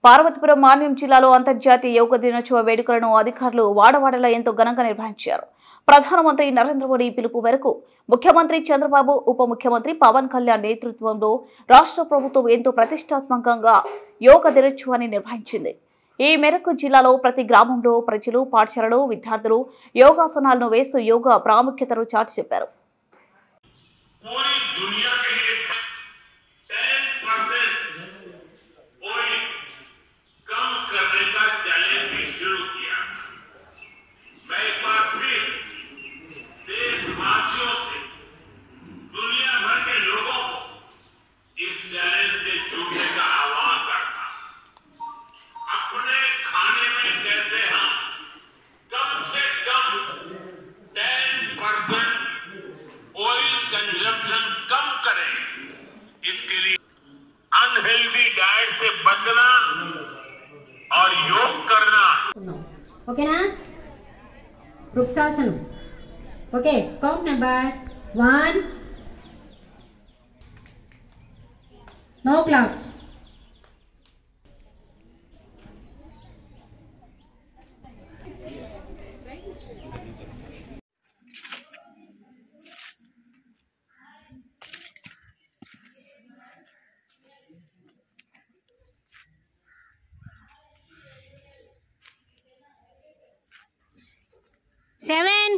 పార్వతీపురం మాన్యం జిల్లాలో అంతర్జాతీయ యోగా దినోత్సవ వేడుకలను అధికారులు వాడవాడలా ఎంతో ఘనంగా నిర్వహించారు. ప్రధానమంత్రి నరేంద్ర మోడీ పిలుపు మేరకు ముఖ్యమంత్రి చంద్రబాబు, ఉప ముఖ్యమంత్రి పవన్ కళ్యాణ్ నేతృత్వంలో రాష్ట్ర ప్రభుత్వం ఎంతో ప్రతిష్టాత్మకంగా యోగా దినోత్సవాన్ని నిర్వహించింది. ఈ మేరకు జిల్లాలో ప్రతి గ్రామంలో ప్రజలు, పాఠశాలలు, విద్యార్థులు యోగాసనాలను వేస్తూ యోగా ప్రాముఖ్యతను చాటి చెప్పారు. कंजम्पशन कम करें, इसके लिए अनहेल्दी डाइट से बचना और योग करना. ओके ना? Vrikshasana. Okay, count number 1. No claps. Seven.